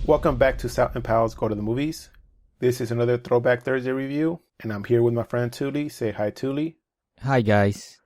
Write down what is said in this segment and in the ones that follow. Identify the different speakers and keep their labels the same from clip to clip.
Speaker 1: Welcome back to Salt and Pals Go to the Movies. This is another Throwback Thursday review, and I'm here with my friend Touly. Say hi, Touly.
Speaker 2: Hi, guys.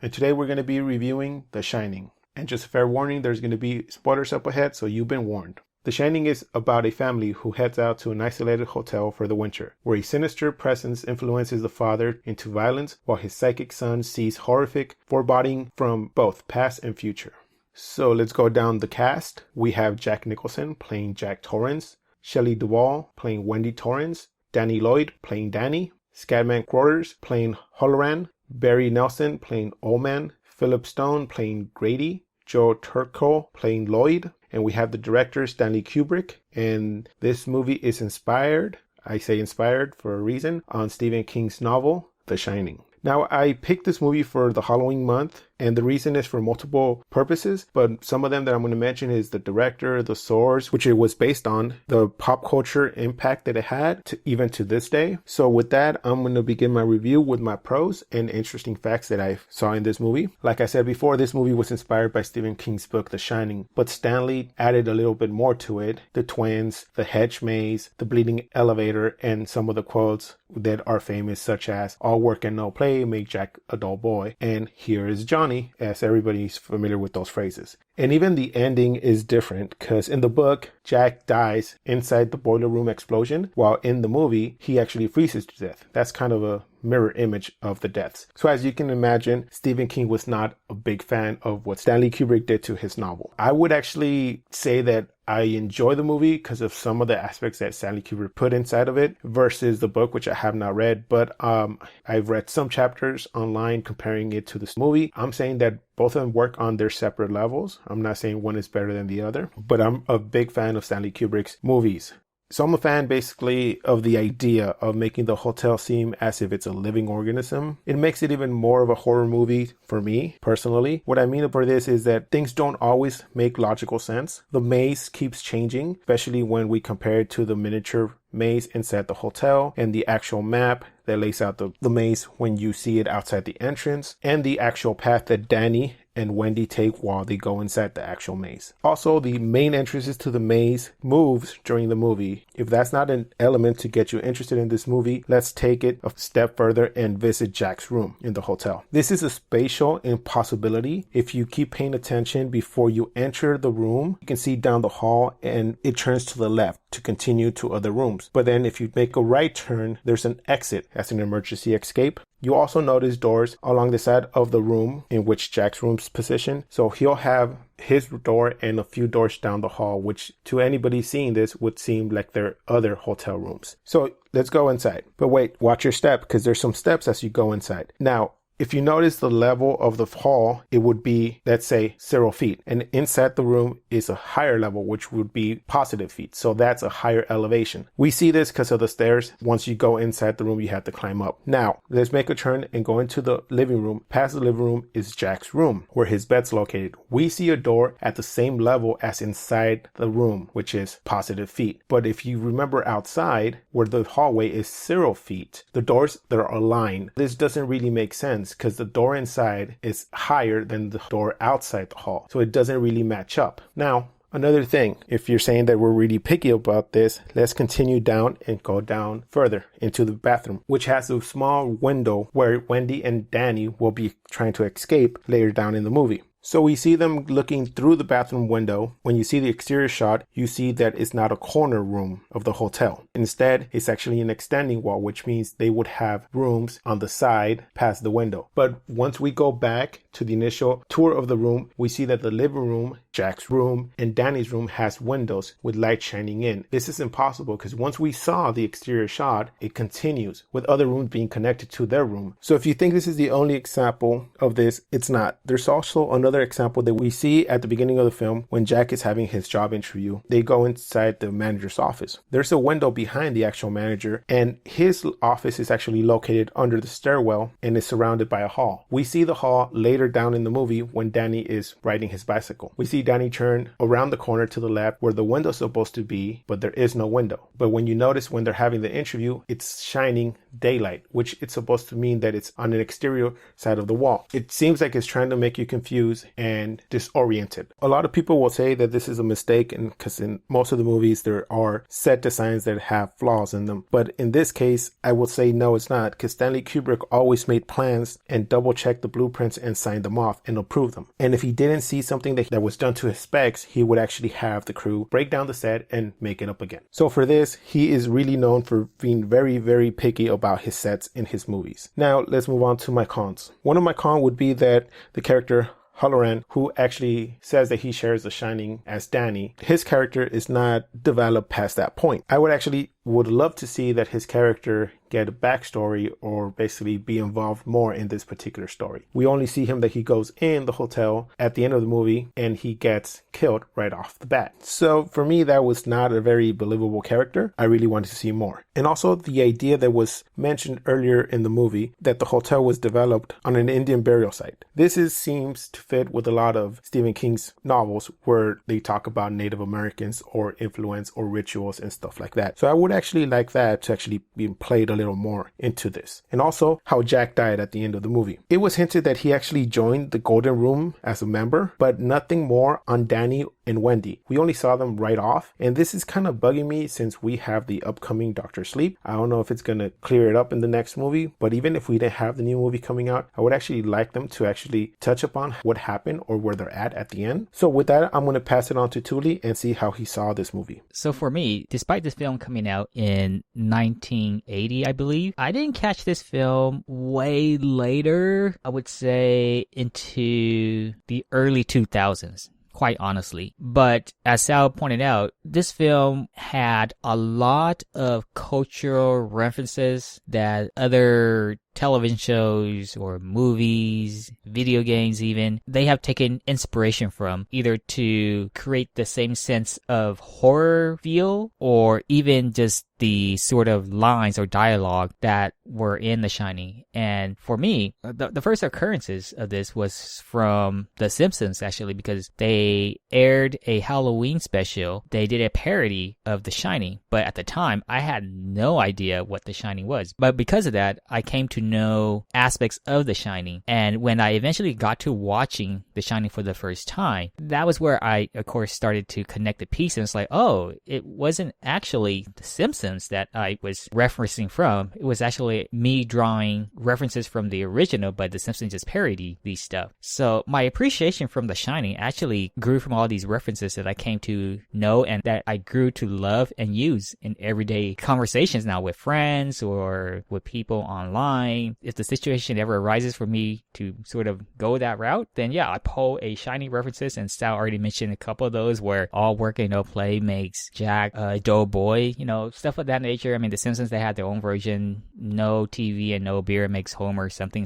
Speaker 1: And today we're going to be reviewing The Shining. And just a fair warning, there's going to be spoilers up ahead, so you've been warned. The Shining is about a family who heads out to an isolated hotel for the winter, where a sinister presence influences the father into violence, while his psychic son sees horrific foreboding from both past and future. So let's go down the cast. We have Jack Nicholson playing Jack Torrance, Shelley Duvall playing Wendy Torrance, Danny Lloyd playing Danny, Scatman Crothers playing Halloran, Barry Nelson playing Oldman, Philip Stone playing Grady, Joe Turkel playing Lloyd, and we have the director Stanley Kubrick. And this movie is inspired, I say inspired for a reason, on Stephen King's novel, The Shining. Now, I picked this movie for the Halloween month, and the reason is for multiple purposes, but some of them that I'm going to mention is the director, the source, which it was based on, the pop culture impact that it had, even to this day. So with that, I'm going to begin my review with my pros and interesting facts that I saw in this movie. Like I said before, this movie was inspired by Stephen King's book, The Shining, but Stanley added a little bit more to it. The twins, the hedge maze, the bleeding elevator, and some of the quotes that are famous, such as "all work and no play make Jack a dull boy," and "here is Johnny," as everybody's familiar with those phrases. And even the ending is different, because in the book, Jack dies inside the boiler room explosion, while in the movie, he actually freezes to death. That's kind of a mirror image of the deaths. So as you can imagine, Stephen King was not a big fan of what Stanley Kubrick did to his novel. I would actually say that I enjoy the movie because of some of the aspects that Stanley Kubrick put inside of it versus the book, which I have not read, but I've read some chapters online comparing it to this movie. I'm saying that both of them work on their separate levels. I'm not saying one is better than the other, but I'm a big fan of Stanley Kubrick's movies. So I'm a fan basically of the idea of making the hotel seem as if it's a living organism. It makes it even more of a horror movie for me personally. What I mean by this is that things don't always make logical sense. The maze keeps changing, especially when we compare it to the miniature maze inside the hotel and the actual map that lays out the maze when you see it outside the entrance, and the actual path that Danny and Wendy take while they go inside the actual maze. Also, the main entrances to the maze moves during the movie. If that's not an element to get you interested in this movie, let's take it a step further and visit Jack's room in the hotel. This is a spatial impossibility. If you keep paying attention before you enter the room, you can see down the hall and it turns to the left to continue to other rooms. But then if you make a right turn, there's an exit. That's an emergency escape. You also notice doors along the side of the room in which Jack's room's positioned. So he'll have his door and a few doors down the hall, which to anybody seeing this would seem like they're other hotel rooms. So let's go inside. But wait, watch your step, because there's some steps as you go inside. Now, if you notice the level of the hall, it would be, let's say, 0 feet. And inside the room is a higher level, which would be positive feet. So that's a higher elevation. We see this because of the stairs. Once you go inside the room, you have to climb up. Now, let's make a turn and go into the living room. Past the living room is Jack's room, where his bed's located. We see a door at the same level as inside the room, which is positive feet. But if you remember outside, where the hallway is 0 feet, the doors that are aligned. This doesn't really make sense, because the door inside is higher than the door outside the hall. So it doesn't really match up. Now, another thing, if you're saying that we're really picky about this, let's continue down and go down further into the bathroom, which has a small window where Wendy and Danny will be trying to escape later down in the movie. So we see them looking through the bathroom window. When you see the exterior shot, you see that it's not a corner room of the hotel. Instead, it's actually an extending wall, which means they would have rooms on the side past the window. But once we go back to the initial tour of the room, we see that the living room, Jack's room, and Danny's room has windows with light shining in. This is impossible because once we saw the exterior shot, it continues with other rooms being connected to their room. So if you think this is the only example of this, it's not. There's also another example that we see at the beginning of the film when Jack is having his job interview. They go inside the manager's office. There's a window behind the actual manager, and his office is actually located under the stairwell and is surrounded by a hall. We see the hall later later down in the movie when Danny is riding his bicycle. We see Danny turn around the corner to the left where the window's supposed to be, but there is no window. But when you notice when they're having the interview, it's shining daylight, which it's supposed to mean that it's on an exterior side of the wall. It seems like it's trying to make you confused and disoriented. A lot of people will say that this is a mistake, and because in most of the movies there are set designs that have flaws in them. But in this case, I will say no, it's not, because Stanley Kubrick always made plans and double checked the blueprints and signed them off and approved them. And if he didn't see something that was done to his specs, he would actually have the crew break down the set and make it up again. So for this, he is really known for being very, very picky about his sets in his movies. Now let's move on to my cons. One of my cons would be that the character Halloran, who actually says that he shares The Shining as Danny, his character is not developed past that point. I would love to see that his character get a backstory or basically be involved more in this particular story. We only see him that he goes in the hotel at the end of the movie and he gets killed right off the bat. So for me, that was not a very believable character. I really wanted to see more. And also the idea that was mentioned earlier in the movie that the hotel was developed on an Indian burial site. This seems to fit with a lot of Stephen King's novels where they talk about Native Americans or influence or rituals and stuff like that. So I would actually like that to actually be played a little more into this. And also how Jack died at the end of the movie. It was hinted that he actually joined the Golden Room as a member, but nothing more on Danny and Wendy. We only saw them right off, and this is kind of bugging me since we have the upcoming Doctor Sleep. I don't know if it's going to clear it up in the next movie, but even if we didn't have the new movie coming out, I would actually like them to actually touch upon what happened or where they're at the end. So with that, I'm going to pass it on to Touly and see how he saw this movie.
Speaker 2: So for me, despite this film coming out in 1980, I believe, I didn't catch this film way later, I would say into the early 2000s. Quite honestly. But as Sal pointed out, this film had a lot of cultural references that other television shows or movies, video games even, they have taken inspiration from, either to create the same sense of horror feel or even just the sort of lines or dialogue that were in The Shining. And for me, the first occurrences of this was from The Simpsons, actually, because they aired a Halloween special. They did a parody of The Shining, but at the time, I had no idea what The Shining was. But because of that, I came to know aspects of The Shining. And when I eventually got to watching The Shining for the first time, that was where I, of course, started to connect the pieces. It's like, oh, it wasn't actually The Simpsons that I was referencing from. It was actually me drawing references from the original, but The Simpsons just parody these stuff. So my appreciation from The Shining actually grew from all these references that I came to know and that I grew to love and use in everyday conversations now with friends or with people online. If the situation ever arises for me to sort of go that route, then yeah, I pull a Shining references, and Sal already mentioned a couple of those where all work and no play makes Jack a dull boy, stuff of that nature. I mean, The Simpsons, they had their own version. No TV and no beer makes Homer something.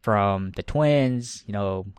Speaker 2: From the twins,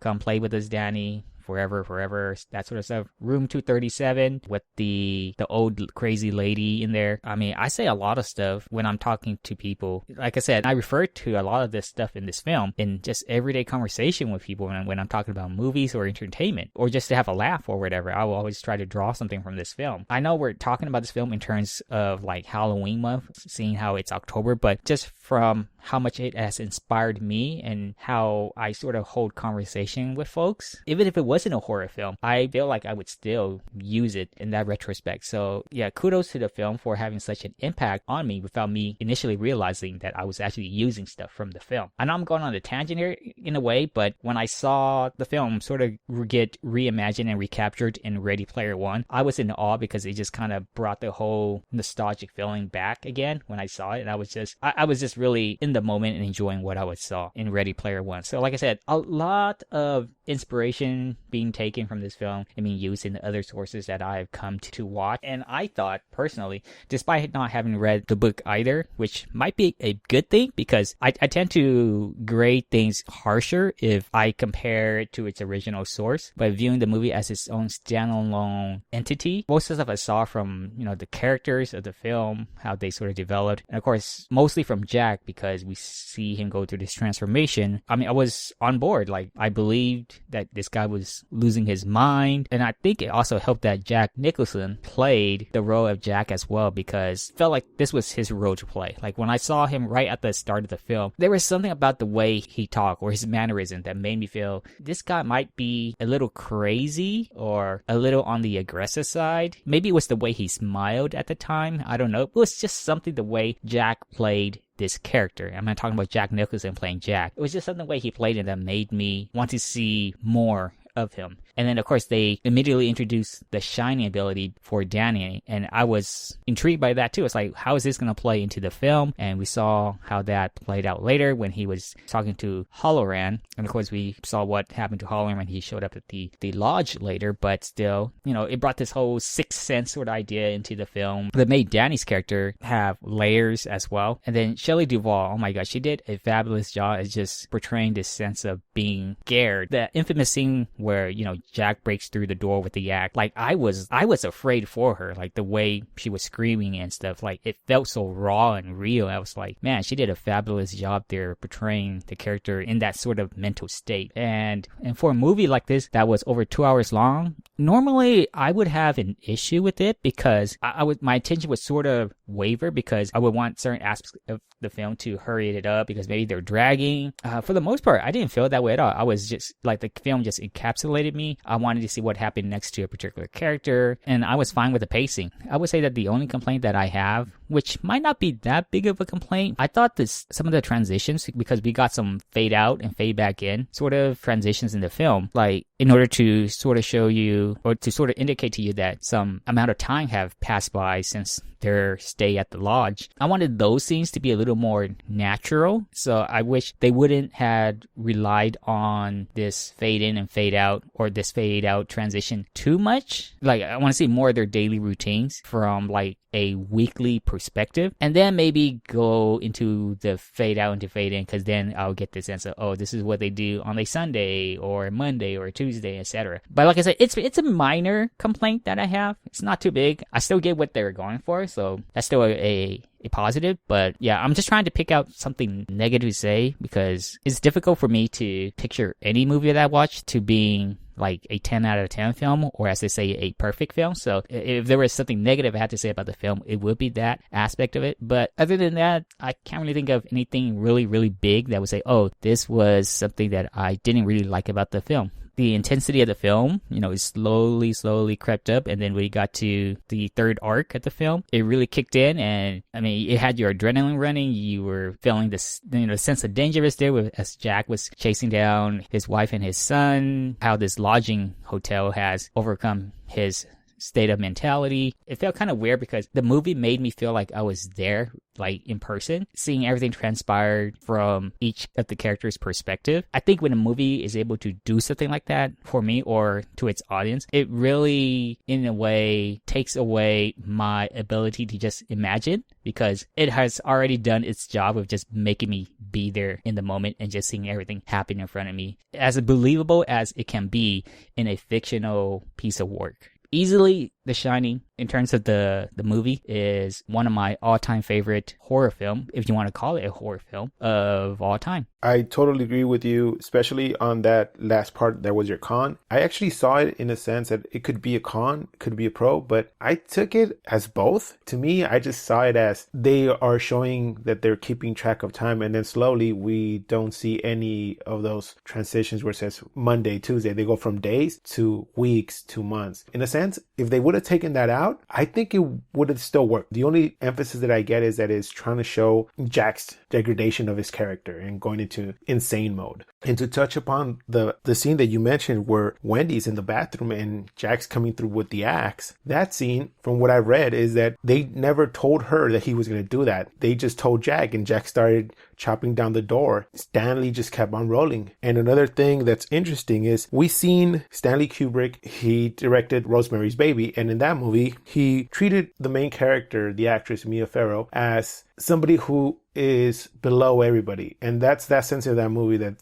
Speaker 2: come play with us, Danny. Forever, that sort of stuff. Room 237 with the old crazy lady in there. I mean, I say a lot of stuff when I'm talking to people. Like I said, I refer to a lot of this stuff in this film in just everyday conversation with people when I'm talking about movies or entertainment or just to have a laugh or whatever. I will always try to draw something from this film. I know we're talking about this film in terms of like Halloween month, seeing how it's October, but just from how much it has inspired me and how I sort of hold conversation with folks. Even if it wasn't a horror film, I feel like I would still use it in that retrospect. So yeah, kudos to the film for having such an impact on me without me initially realizing that I was actually using stuff from the film. I know I'm going on a tangent here in a way, but when I saw the film sort of get reimagined and recaptured in Ready Player One, I was in awe because it just kind of brought the whole nostalgic feeling back again when I saw it. And I was just really in the moment and enjoying what I saw in Ready Player One. So like I said, a lot of inspiration being taken from this film and being used in the other sources that I've come to watch. And I thought, personally, despite not having read the book either, which might be a good thing because I tend to grade things harsher if I compare it to its original source. But viewing the movie as its own standalone entity, most of the stuff I saw from, the characters of the film, how they sort of developed, and of course, mostly from Jack because we see him go through this transformation. I mean, I was on board. Like, I believed that this guy was losing his mind. And I think it also helped that Jack Nicholson played the role of Jack as well because it felt like this was his role to play. Like, when I saw him right at the start of the film, there was something about the way he talked or his mannerism that made me feel this guy might be a little crazy or a little on the aggressive side. Maybe it was the way he smiled at the time. I don't know. It was just something the way Jack played this character. I'm not talking about Jack Nicholson playing Jack. It was just something the way he played it that made me want to see more of him. And then, of course, they immediately introduced the shining ability for Danny, and I was intrigued by that too. It's like, how is this going to play into the film? And we saw how that played out later when he was talking to Halloran, and of course, we saw what happened to Halloran when he showed up at the lodge later. But still, it brought this whole sixth sense sort of idea into the film that made Danny's character have layers as well. And then Shelley Duvall, oh my gosh, she did a fabulous job at just portraying this sense of being scared. The infamous scene where Jack breaks through the door with the axe. Like, I was afraid for her. Like, the way she was screaming and stuff, like, it felt so raw and real. I was like, man, she did a fabulous job there portraying the character in that sort of mental state. And for a movie like this that was over 2 hours long, normally I would have an issue with it because my attention would sort of waver because I would want certain aspects of the film to hurry it up because maybe they're dragging. For the most part, I didn't feel that way at all. I was just like, the film just encapsulated me. I wanted to see what happened next to a particular character, and I was fine with the pacing. I would say that the only complaint that I have, which might not be that big of a complaint, I thought some of the transitions, because we got some fade out and fade back in sort of transitions in the film, like in order to sort of show you or to sort of indicate to you that some amount of time have passed by since their stay at the lodge. I wanted those scenes to be a little more natural, so I wish they wouldn't had relied on this fade in and fade out or this fade out transition too much. Like, I want to see more of their daily routines from like a weekly perspective, and then maybe go into the fade out into fade in, because then I'll get the sense of, oh, this is what they do on a Sunday or Monday or Tuesday, etc. But like I said, it's a minor complaint that I have. It's not too big. I still get what they're going for, so that's still a positive. But yeah, I'm just trying to pick out something negative to say, because it's difficult for me to picture any movie that I watch to being like a 10 out of 10 film, or as they say, a perfect film. So if there was something negative I had to say about the film, it would be that aspect of it. But other than that, I can't really think of anything really, really big that would say, oh, this was something that I didn't really like about the film. The intensity of the film, is slowly crept up. And then when we got to the third arc of the film, it really kicked in. And I mean, it had your adrenaline running. You were feeling this, sense of danger was there as Jack was chasing down his wife and his son, how this lodging hotel has overcome his state of mentality. It felt kind of weird because the movie made me feel like I was there, like in person, seeing everything transpire from each of the characters' perspective. I think when a movie is able to do something like that for me or to its audience, it really, in a way, takes away my ability to just imagine, because it has already done its job of just making me be there in the moment and just seeing everything happen in front of me, as believable as it can be in a fictional piece of work. Easily, The Shining, in terms of the movie, is one of my all-time favorite horror film, if you want to call it a horror film, of all time.
Speaker 1: I totally agree with you, especially on that last part that was your con. I actually saw it in a sense that it could be a con, it could be a pro, but I took it as both. To me, I just saw it as they are showing that they're keeping track of time, and then slowly we don't see any of those transitions where it says Monday, Tuesday. They go from days to weeks to months. In a sense, if they would have taken that out, I think it would have still worked. The only emphasis that I get is that it's trying to show Jack's degradation of his character and going into insane mode. And to touch upon the scene that you mentioned where Wendy's in the bathroom and Jack's coming through with the axe, that scene, from what I read, is that they never told her that he was going to do that. They just told Jack, and Jack started chopping down the door. Stanley just kept on rolling. And another thing that's interesting is we've seen Stanley Kubrick, he directed Rosemary's Baby, and in that movie, he treated the main character, the actress Mia Farrow, as somebody who is below everybody, and that's that sense of that movie, that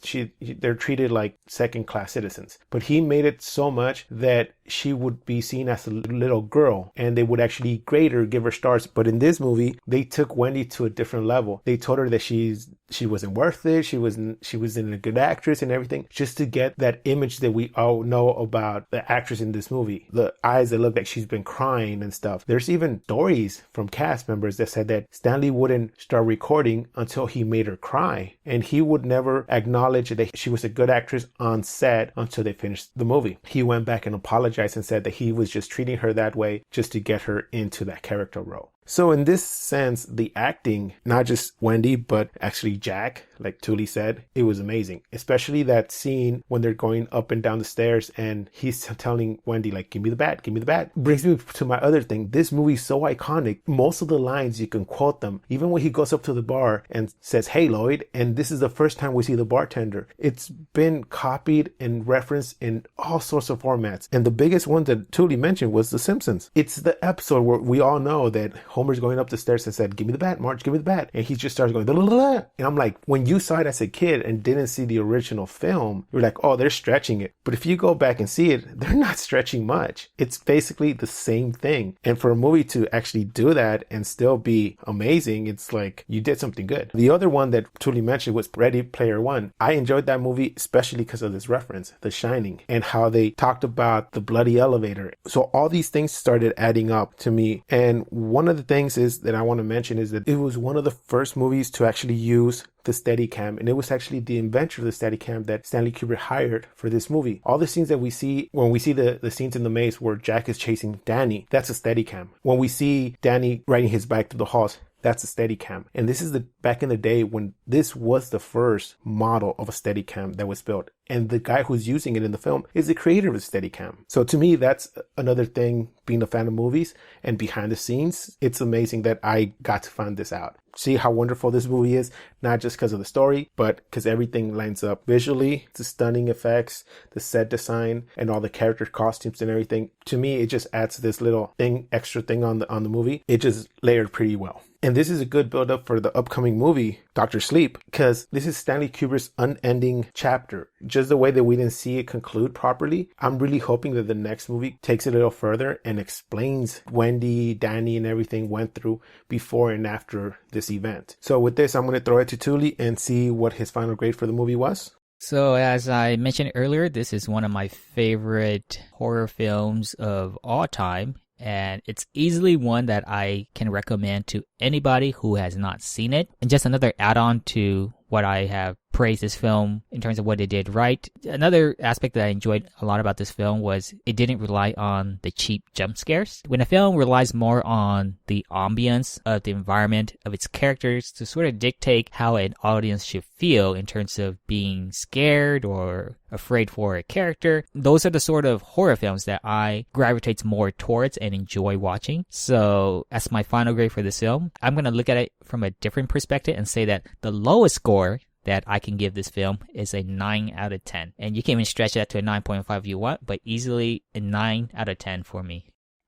Speaker 1: they're treated like second-class citizens. But he made it so much that she would be seen as a little girl, and they would actually grade her, give her stars. But in this movie, they took Wendy to a different level. They told her that she wasn't worth it. She wasn't a good actress and everything, just to get that image that we all know about the actress in this movie. The eyes that look like she's been crying and stuff. There's even stories from cast members that said that Stanley wouldn't start recording until he made her cry, and he would never acknowledge that she was a good actress on set until they finished the movie. He went back and apologized and said that he was just treating her that way just to get her into that character role. So in this sense, the acting, not just Wendy, but actually Jack, like Touly said, it was amazing. Especially that scene when they're going up and down the stairs and he's telling Wendy, like, give me the bat, give me the bat. Brings me to my other thing. This movie's so iconic. Most of the lines, you can quote them. Even when he goes up to the bar and says, hey, Lloyd, and this is the first time we see the bartender. It's been copied and referenced in all sorts of formats. And the biggest one that Touly mentioned was The Simpsons. It's the episode where we all know that Homer's going up the stairs and said, give me the bat, Marge, give me the bat. And he just starts going, la, la, la. And I'm like, when you saw it as a kid and didn't see the original film, you're like, oh, they're stretching it. But if you go back and see it, they're not stretching much. It's basically the same thing. And for a movie to actually do that and still be amazing, it's like you did something good. The other one that Touly mentioned was Ready Player One. I enjoyed that movie, especially because of this reference, The Shining, and how they talked about the bloody elevator. So all these things started adding up to me. And one of the things is that I want to mention is that it was one of the first movies to actually use the Steadicam, and it was actually the inventor of the Steadicam that Stanley Kubrick hired for this movie. All the scenes that we see, when we see the scenes in the maze where Jack is chasing Danny, that's a Steadicam. When we see Danny riding his bike through the halls, that's a Steadicam. And this is back in the day when this was the first model of a Steadicam that was built. And the guy who's using it in the film is the creator of the Steadicam. So to me, that's another thing, being a fan of movies and behind the scenes. It's amazing that I got to find this out. See how wonderful this movie is, not just because of the story, but because everything lines up visually, the stunning effects, the set design, and all the character costumes and everything. To me, it just adds this little thing, extra thing on the movie. It just layered pretty well. And this is a good build up for the upcoming movie, Dr. Sleep, because this is Stanley Kubrick's unending chapter. Just the way that we didn't see it conclude properly, I'm really hoping that the next movie takes it a little further and explains Wendy, Danny, and everything went through before and after this event. So with this, I'm going to throw it to Touly and see what his final grade for the movie was.
Speaker 2: So as I mentioned earlier, this is one of my favorite horror films of all time. And it's easily one that I can recommend to anybody who has not seen it. And just another add-on to what I have praised this film in terms of what they did right. Another aspect that I enjoyed a lot about this film was it didn't rely on the cheap jump scares. When a film relies more on the ambience of the environment, of its characters, to sort of dictate how an audience should feel in terms of being scared or afraid for a character, those are the sort of horror films that I gravitate more towards and enjoy watching. So as my final grade for this film, I'm going to look at it from a different perspective and say that the lowest score that I can give this film is a 9 out of 10. And you can even stretch that to a 9.5 if you want, but easily a 9 out of 10 for me.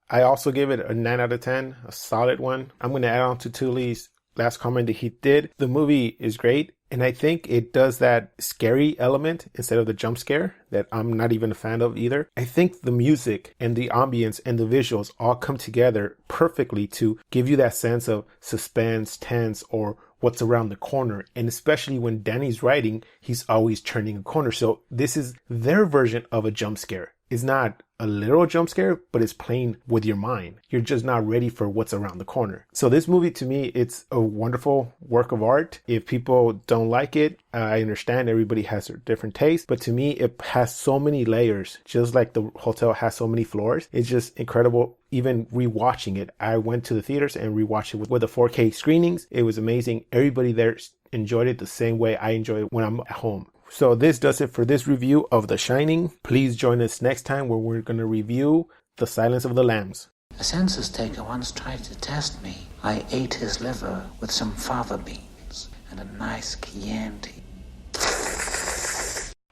Speaker 1: I also give it a 9 out of 10, a solid one. I'm going to add on to Touly's last comment that he did. The movie is great, and I think it does that scary element instead of the jump scare that I'm not even a fan of either. I think the music and the ambience and the visuals all come together perfectly to give you that sense of suspense, tense, or what's around the corner. And especially when Danny's writing, he's always turning a corner. So this is their version of a jump scare. It's not a literal jump scare, but it's playing with your mind. You're just not ready for what's around the corner. So this movie, to me, it's a wonderful work of art. If people don't like it, I understand everybody has their different tastes, but to me, it has so many layers, just like the hotel has so many floors. It's just incredible. Even rewatching it, I went to the theaters and rewatched it with the 4K screenings. It was amazing. Everybody there enjoyed it the same way I enjoy it when I'm at home. So this does it for this review of The Shining. Please join us next time where we're going to review The Silence of the Lambs.
Speaker 3: A census taker once tried to test me. I ate his liver with some fava beans and a nice Chianti.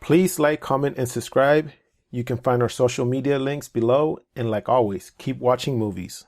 Speaker 1: Please like, comment, and subscribe. You can find our social media links below. And like always, keep watching movies.